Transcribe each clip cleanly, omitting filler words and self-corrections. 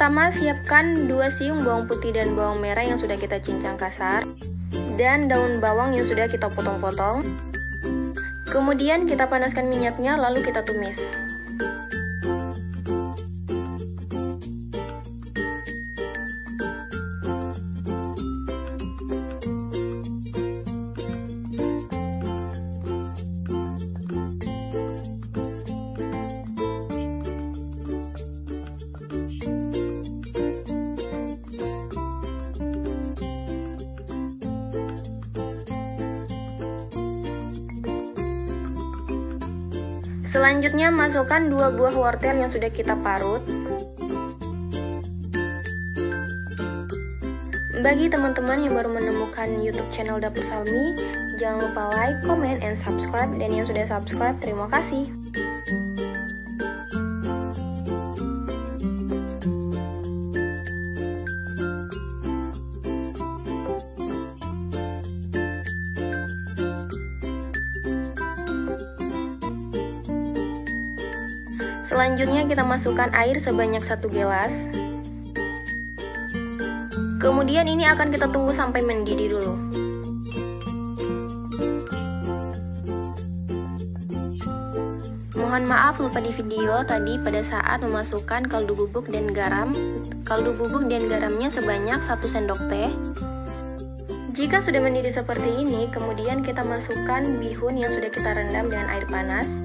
pertama, siapkan 2 siung bawang putih dan bawang merah yang sudah kita cincang kasar, dan daun bawang yang sudah kita potong-potong. Kemudian kita panaskan minyaknya, lalu kita tumis. Selanjutnya, masukkan 2 buah wortel yang sudah kita parut. Bagi teman-teman yang baru menemukan YouTube channel Dapur Salmi, jangan lupa like, comment, and subscribe. Dan yang sudah subscribe, terima kasih. Selanjutnya kita masukkan air sebanyak 1 gelas. Kemudian ini akan kita tunggu sampai mendidih dulu. Mohon maaf lupa di video tadi pada saat memasukkan kaldu bubuk dan garam. Kaldu bubuk dan garamnya sebanyak 1 sendok teh. Jika sudah mendidih seperti ini, kemudian kita masukkan bihun yang sudah kita rendam dengan air panas.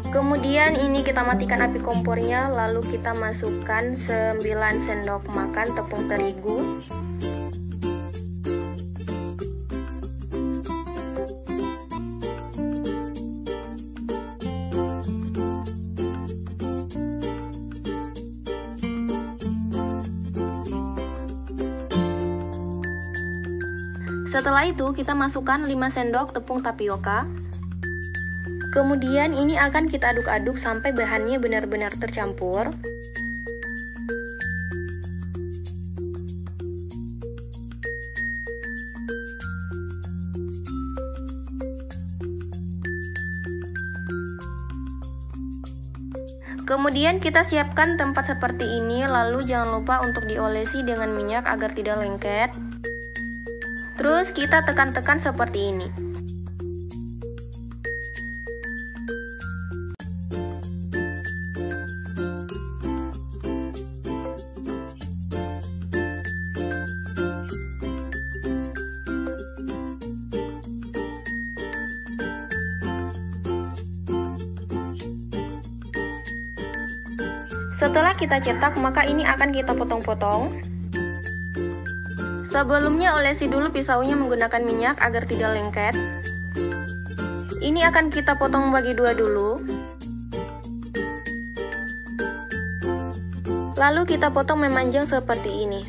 Kemudian ini kita matikan api kompornya, lalu kita masukkan 9 sendok makan tepung terigu. Setelah itu kita masukkan 5 sendok tepung tapioka. Kemudian ini akan kita aduk-aduk sampai bahannya benar-benar tercampur. Kemudian kita siapkan tempat seperti ini, lalu jangan lupa untuk diolesi dengan minyak agar tidak lengket. Terus kita tekan-tekan seperti ini. Setelah kita cetak, maka ini akan kita potong-potong. Sebelumnya olesi dulu pisaunya menggunakan minyak agar tidak lengket. Ini akan kita potong bagi 2 dulu. Lalu kita potong memanjang seperti ini.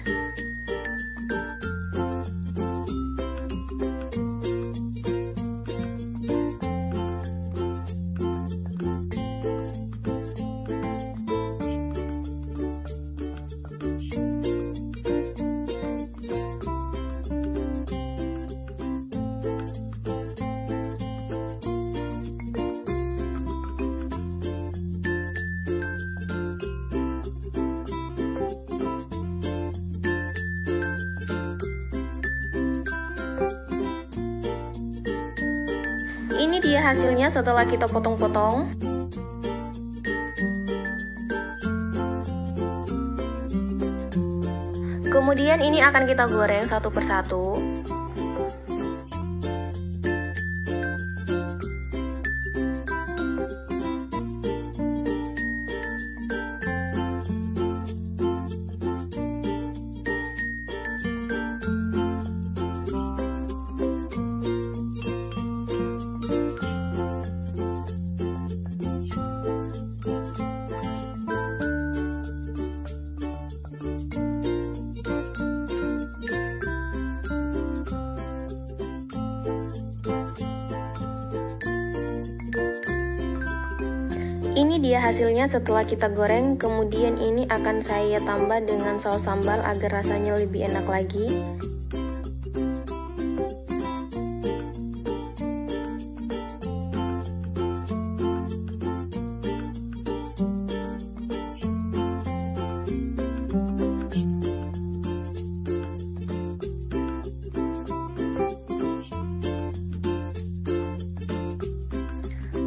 Ini dia hasilnya setelah kita potong-potong. Kemudian ini akan kita goreng satu persatu. Ini dia hasilnya setelah kita goreng. Kemudian ini akan saya tambah dengan saus sambal agar rasanya lebih enak lagi.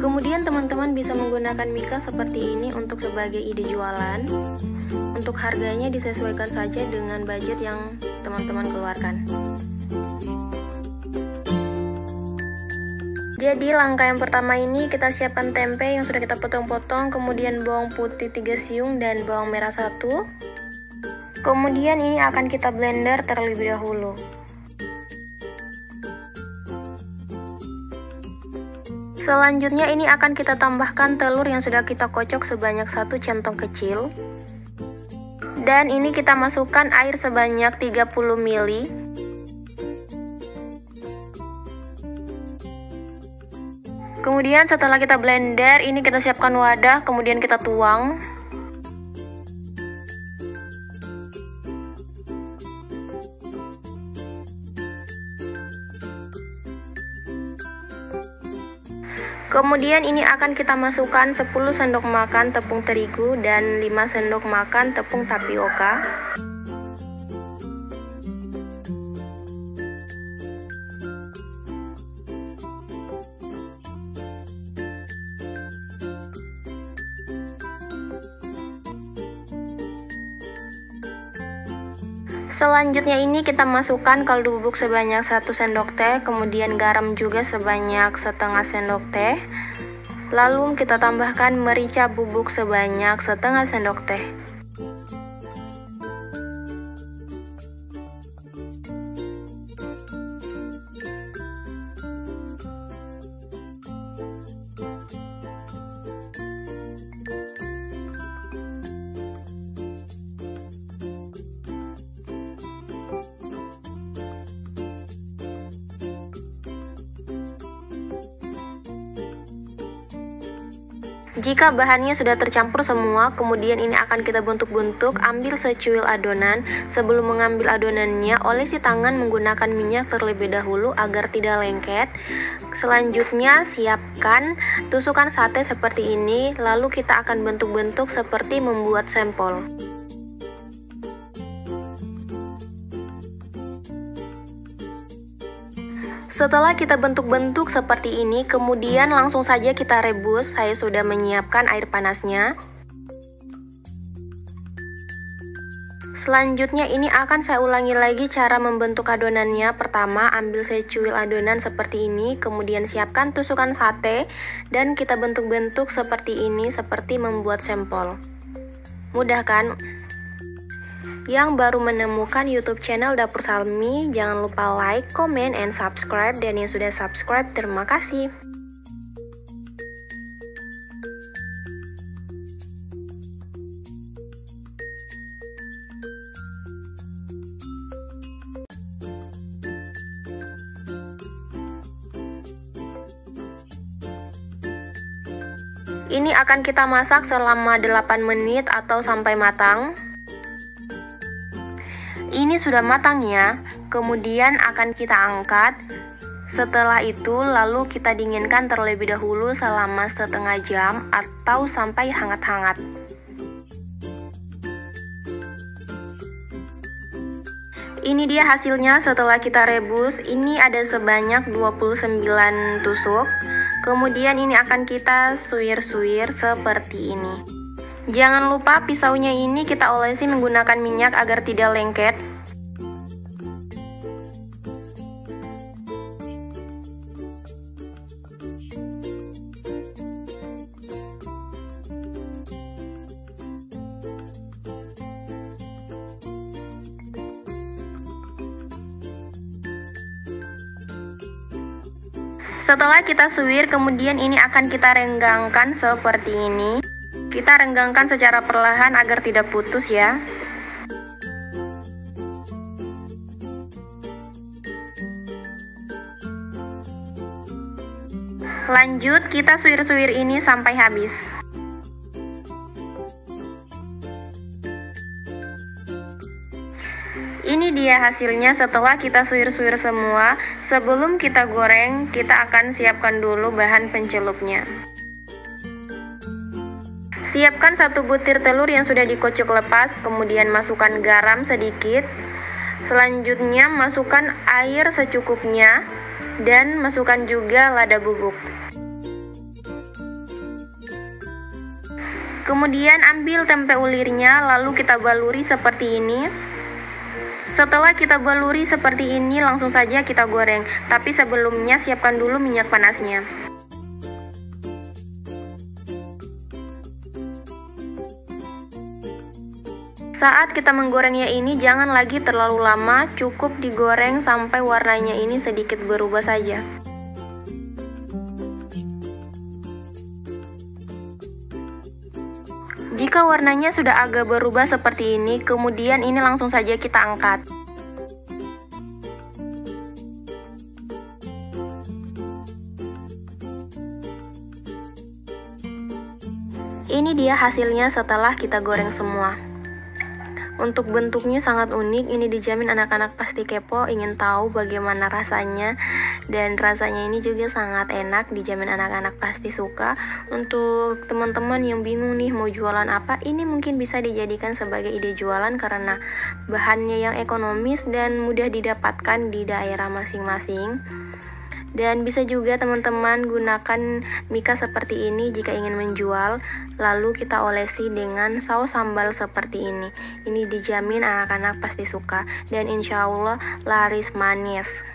Kemudian teman-teman bisa menggunakan mika seperti ini untuk sebagai ide jualan. Untuk harganya disesuaikan saja dengan budget yang teman-teman keluarkan. Jadi langkah yang pertama ini kita siapkan tempe yang sudah kita potong-potong, kemudian bawang putih 3 siung dan bawang merah 1. Kemudian ini akan kita blender terlebih dahulu. Selanjutnya ini akan kita tambahkan telur yang sudah kita kocok sebanyak 1 centong kecil. Dan ini kita masukkan air sebanyak 30 ml. Kemudian setelah kita blender, ini kita siapkan wadah, kemudian kita tuang. Kemudian ini akan kita masukkan 10 sendok makan tepung terigu dan 5 sendok makan tepung tapioka. Selanjutnya ini kita masukkan kaldu bubuk sebanyak 1 sendok teh, kemudian garam juga sebanyak setengah sendok teh. Lalu kita tambahkan merica bubuk sebanyak setengah sendok teh. Jika bahannya sudah tercampur semua, kemudian ini akan kita bentuk-bentuk. Ambil secuil adonan. Sebelum mengambil adonannya, olesi tangan menggunakan minyak terlebih dahulu agar tidak lengket. Selanjutnya siapkan tusukan sate seperti ini, lalu kita akan bentuk-bentuk seperti membuat sampel. Setelah kita bentuk-bentuk seperti ini, kemudian langsung saja kita rebus. Saya sudah menyiapkan air panasnya. Selanjutnya ini akan saya ulangi lagi cara membentuk adonannya. Pertama, ambil secuil adonan seperti ini, kemudian siapkan tusukan sate dan kita bentuk-bentuk seperti ini, seperti membuat sampel. Mudah kan? Yang baru menemukan YouTube channel Dapur Salmi, jangan lupa like, comment, and subscribe. Dan yang sudah subscribe, terima kasih. Ini akan kita masak selama 8 menit atau sampai matang. Ini sudah matang ya, kemudian akan kita angkat. Setelah itu lalu kita dinginkan terlebih dahulu selama setengah jam atau sampai hangat-hangat. Ini dia hasilnya setelah kita rebus. Ini ada sebanyak 29 tusuk. Kemudian ini akan kita suwir-suwir seperti ini. Jangan lupa pisaunya ini kita olesi menggunakan minyak agar tidak lengket. Setelah kita suwir, kemudian ini akan kita renggangkan seperti ini. Kita renggangkan secara perlahan agar tidak putus ya. Lanjut kita suwir-suwir ini sampai habis. Ini dia hasilnya setelah kita suir-suir semua. Sebelum kita goreng, kita akan siapkan dulu bahan pencelupnya. Siapkan 1 butir telur yang sudah dikocok lepas, kemudian masukkan garam sedikit. Selanjutnya masukkan air secukupnya dan masukkan juga lada bubuk. Kemudian ambil tempe ulirnya, lalu kita baluri seperti ini. Setelah kita baluri seperti ini, langsung saja kita goreng. Tapi sebelumnya siapkan dulu minyak panasnya. Saat kita menggorengnya ini jangan lagi terlalu lama, cukup digoreng sampai warnanya ini sedikit berubah saja. Jika warnanya sudah agak berubah seperti ini, kemudian ini langsung saja kita angkat. Ini dia hasilnya setelah kita goreng semua. Untuk bentuknya sangat unik, ini dijamin anak-anak pasti kepo, ingin tahu bagaimana rasanya. Dan rasanya ini juga sangat enak, dijamin anak-anak pasti suka. Untuk teman-teman yang bingung nih mau jualan apa, ini mungkin bisa dijadikan sebagai ide jualan karena bahannya yang ekonomis dan mudah didapatkan di daerah masing-masing. Dan bisa juga teman-teman gunakan mika seperti ini jika ingin menjual. Lalu kita olesi dengan saus sambal seperti ini. Ini dijamin anak-anak pasti suka dan insya Allah laris manis.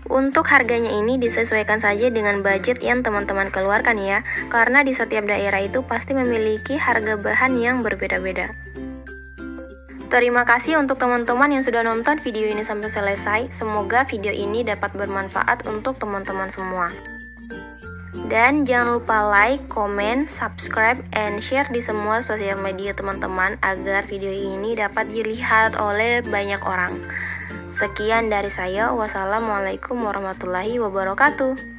Untuk harganya ini disesuaikan saja dengan budget yang teman-teman keluarkan ya. Karena di setiap daerah itu pasti memiliki harga bahan yang berbeda-beda. Terima kasih untuk teman-teman yang sudah nonton video ini sampai selesai. Semoga video ini dapat bermanfaat untuk teman-teman semua. Dan jangan lupa like, comment, subscribe, and share di semua sosial media teman-teman agar video ini dapat dilihat oleh banyak orang. Sekian dari saya. Wassalamualaikum warahmatullahi wabarakatuh.